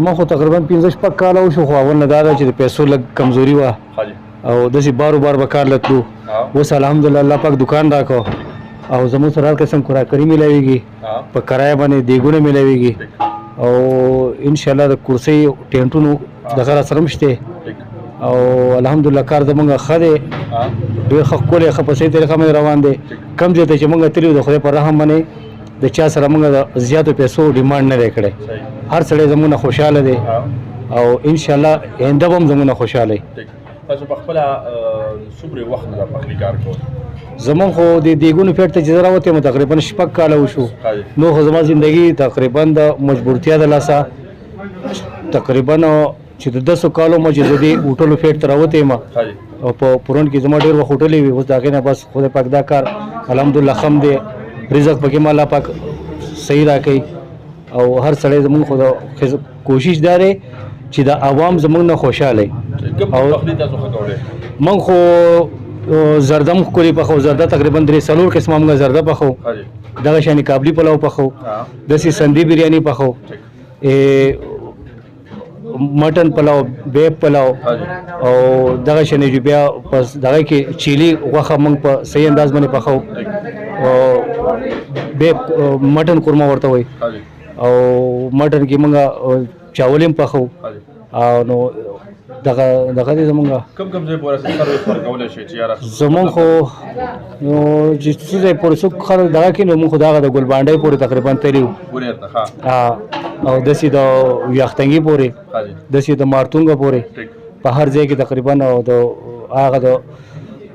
ما خو تقریبا 15 شپږ کاله وشو خو اول نه دا ده چې د پیسو لږ کمزوري وه او داسې بارو بار به کار له تلو اوس الحمدلله الله پاک دکان راکړو او زموږ سره هر قسم خوراکري میلاویږي په کرایه باندې دیګونه میلاویږي او انشاءالله د کرسۍ ټینټونو دغه را سره هم شته او الحمدلله کار زمونږ ښه دی ډېر ښه ښکلی ښه په صحیح طریقه باندې روان دی کم ځای ته چې مونږ تللي د خدای په رحم باندې د چا سره مونږ د زیاتو پیسو ډیمانډ نه دی کړی هر سړی زمونږ نه خوشحاله دی او انشاءالله آینده به هم زمونږ نه خوشحاله وي تاسو په خپله څومره وخت نه دا پخلي کار کوئ زمونږ خو د دیګونو پیټ ته چې زه راوتیم تقریبا 6 کاله وشو نو خو زما زندګي تقریبا د مجبورتیا د لاسه تقریبا چې د 10 کالو مو چې زه د هوټلو پیټ ته راوتیم او په پورن کې زما ډېر وخت هوټلې وي اوس د هغې نه بس خدای پاک دا کار الحمدلله خم دی رزق پکې ما الله پاک صحیح راکوي او هر سړی زمونږ خو د کوشش دا دی چې د عوام زمونږ نه خوشحاله موږ خو زرده هم ښکلې پخو زرده تقریبا 3-4 قسمه موږ زرده پخو دغه شانې کابلي پلاو پخو داسې سندي بریاني پخو مټن پلاو بیف پلاو او دغه شانې چې بیا په دغه کې چیلي غوښه موږ په صحیح انداز باندې پخو بیف مټن قورمه ورته وایي او مټن کې موږ چاول هم پخو او نو دغه دې زمونږ کوم ځای پورې سروس ورکولی شئ چې یاره زمونږ خو نو چې څه ځای پورې څوک خلک دغه کې نو مونږ خو دغه د ګلبانډۍ پورې تقریبا تللي وو او داسې د یختنګي پورې داسې د مارتونګه پورې په هر ځای کې تقریبا د هغه د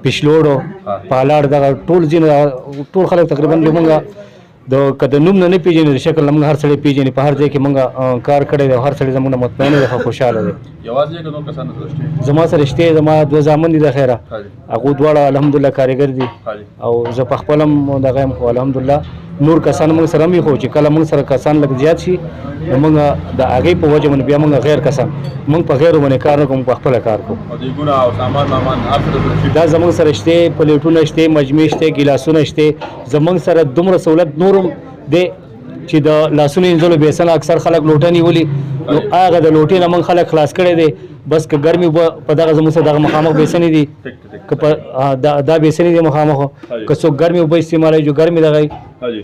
پشلوړو پالاړ دغه ټول ځینې ټول خلک تقریبا زمونږ د که د نوم نه پیژني د شکل نه موږ هر سړی پیژني په هر ځای کې موږ کار کړی دی هر سړی زموږ نه مطمئن دی خوشحاله دی زما سره شته زما 2 زامن دي د خیره هغه دواړه الحمدلله کارګر دي او زه په خپل هم دغه یم خو الحمدلله نور کسان موږ سره مې خو چې کله موږ سره کسان لږ زیات شي نو موږ د هغې په وجه باندې بیا موږ غیر کسان موږ په غیرو باندې کار نه کوو په خپله کار کوو دا زموږ سره شته پلیټونه شته مجمع شته ګیلاسونه شته زموږ سره دومره سهولت نورم دی چې د لاسونو وینځلو بیسن اکثر خلک لوټه نیولي نو هغه د لوټې نه موږ خلک خلاص کړی دی بس که ګرمي په دغه زموږ سره دغه مخامخ بیسنې دي که دا بیسنې دي مخامخ که څوک ګرمي اوبه استعمالوي جو ګرمي دغه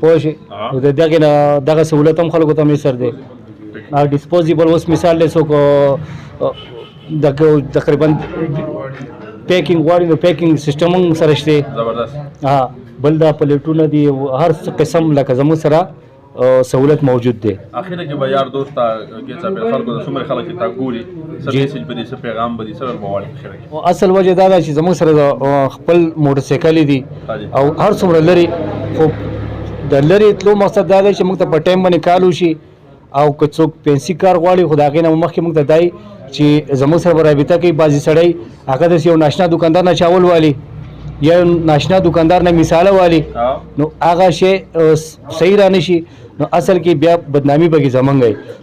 پوه شي نو د دغې نه دغه سهولت هم خلکو ته میسر دی ډسپوزیبل اوس مثال دی څوک تقریبا پیکینګ غواړي نو پیکینګ سیسټم هم سره شته بل دا پلیټونه دي هر قسم لکه زموږ سره سہولت موجود دی اخیره کې به یار دوست کې څه په خلکو د څومره خلک ته ګوري څه میسج به دي څه پیغام به دي څه وربواړي اخیره کې اصل وجه دا ده چې زموږ سره خپل موټر سایکل دي او هر څومره لري خو د لري تلو مقصد دا دی چې موږ ته په ټایم باندې کال وشي او که څوک پنسي کار غواړي خو د هغې نه مخکې موږ ته دی چې زموږ سره به رابطه کوي بعضې سړی هغه داسې یو ناشنا دوکاندار نه چاول والي یا ناشنا دوکاندار نه مثاله والی نو هغه شی صحیح را نشي نو اصل کې بیا بدنامي بګي زمونږ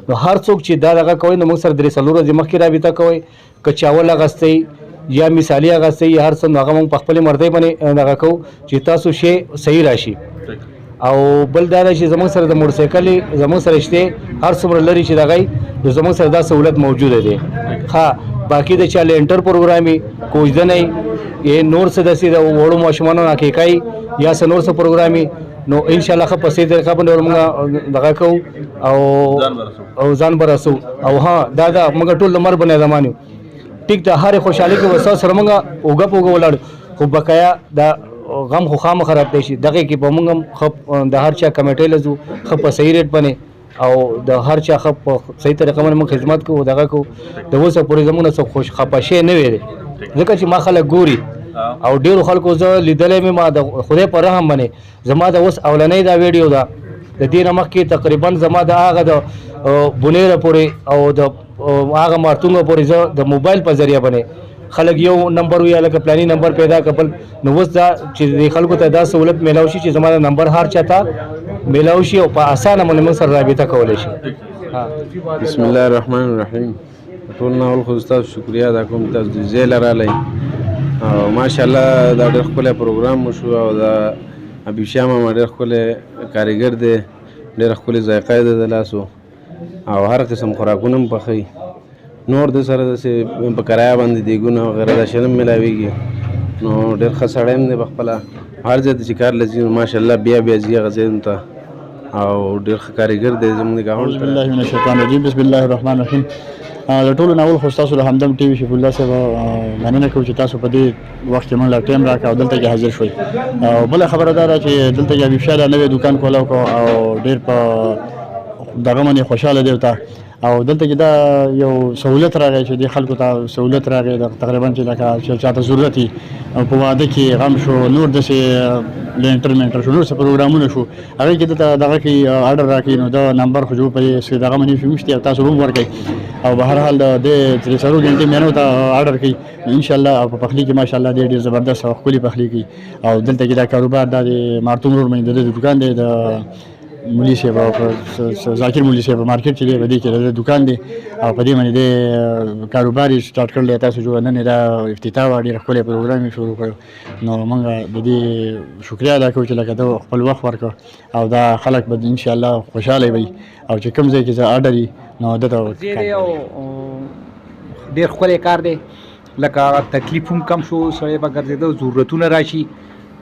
نو هر څوک چې دا دغه کوي نو موږ سره 3 ورځې مخکې رابطه کوي که چاول اغستی یا مثالي اغستی یا هر څه هغه موږ په خپل مرضۍ باندې دغه کوو چې تاسو شی صحیح راشي او بل دا چې زموږ سره د موټر سایکل زموږ سره شته هر څومره لري چې دغه زموږ سره دا سہولت موجوده دی ها باقي د چا لینټر پروګرامي کوژدنۍ یہ نور سے دسی دا وړو ماشومانو نه کېکای یا څه نور څه پروګرامي نو ان شاء الله خو په سي طریقه باندې موږ دغه کوو او ځان برسو او ها دا موږ ټول لمر باندې زمانو ټیک ته هر خوشحالي کې وسو سره موږ اوګه پوګه ولاړ خو بقایا دا غم خو خام خراب دی شي دغه کې په موږ د هر چا کمیټې لزو خو په صحیح ریټ باندې او د هر چا خو په صحیح طریقه باندې موږ خدمت کوو دغه کو د اوسه پورې زمونه څه خوش خپشه نه وي ځکه چې ما خلک ګوري او ډیرو خلکو زه لیدلې مې ما د خدای په رحم باندې زما د اوس اولنۍ دا ویډیو ده د دې نه مخکې تقریبا زما د هغه د بونیره پورې او د هغه مارتونګه پورې زه د موبایل په ذریعه باندې خلک یو نمبر ویا لکه پلاني نمبر پیدا کړل نو اوس دا چې خلکو ته دا سہولت میلاو شي چې زما د نمبر هر چاته میلاو شي او په اسانه باندې موږ سره رابطه کولی شي بسم الله الرحمن الرحیم ټول نه اول خو تاسو شکریا ادا کوم تاسو د زیل رالی او ماشاءالله دا ډېر ښکلی پروګرام وشو او دا حبیب شاه ماما ډېر ښکلی کاریګر دی ډېره ښکلې ذایقه یې ده د لاسو او هر قسم خوراکونه هم پخوي. نور د سره داسې په کرایه باندې دیګونه وغیره دا شیان هم میلاویږي. نو ډېر ښه سړی هم دی په خپله هر ځای ته چې کار له ځي نو ماشاءالله بیا بیا ځي هغه ځایونو ته او ډېر ښه کارګر دی زموږ د ګاونډ. بسم الله من الشیطان الرجیم. بسم الله الرحمن الرحیم. د ټولو نه اول خو ستاسو د همدم ټي وي شفیع الله صاحب مننه کوم چې تاسو په دې وخت کې موږ لا ټایم راکړ او دلته کې حاضر شوي. او بله خبره دا ده چې دلته کې حبیب شاه دا نوی دوکان کولی او ډېر په دغه باندې خوشحاله دی او دلته کې دا یو سهولت راغی چې د خلکو ته سهولت راغی تقریبا چې لکه چاته ضرورت وي په واده کې غم شو نور داسې لینټر مینټر شو نور څه پروګرامونه شو هغې کې دلته دغه کې اډر راکړي نو دا نمبر خو جو پرې دغه باندې فیمش دی او تاسو هم ورکوئ او به هر حال د 3 ګنټې مینو ته اډر کوي انشاءالله او په پخلي کې ماشاءالله ډېر زبردست او ښکلي پخلي کوي او دلته کې دا کاروبار دا د مارتون روډ باندې د دوکان دی د مولي صاحب او ذاکر مولي صاحب مارکیټ چې دی په دې کې د دوکان دی او په دې باندې د کاروبار یې سټارټ کړلی تاسو جو نن دا افتتاح وه ډېر ښکلی پروګرام یې شروع کړ نو موږ د دې شکریا ادا کوو چې لکه ده خپل وخت ورکړ او دا خلک به انشاءالله خوشحاله وي او چې کوم ځای کې زه اډر وي نو دته ډېر ښکلی کار دی لکه تکلیف هم کم شو سړی به ګرځېده ضرورتونه راشي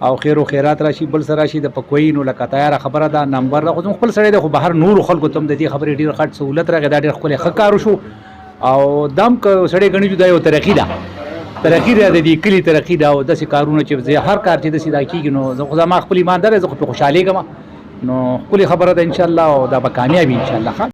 او خیر و خیرات راشي بل سره راشي د پکوي نو لکه تیاره خبره ده نمبر ده خو زموږ خپل سړی دی خو بهر نورو خلکو ته هم د دې خبرې ډېر غټ سهولت راغی دا ډېر ښکلی ښه کار وشو او دم که سړی ګڼي چې دا یو ترقي ده ترقي ده د دې کلي ترقي ده او داسې کارونه چې هر کار چې داسې دا کېږي نو زه خو زما خپل ایمان دی زه خو پرې خوشحالېږم نو ښکلې خبره ده انشاءالله او دا به کامیابي انشاءالله.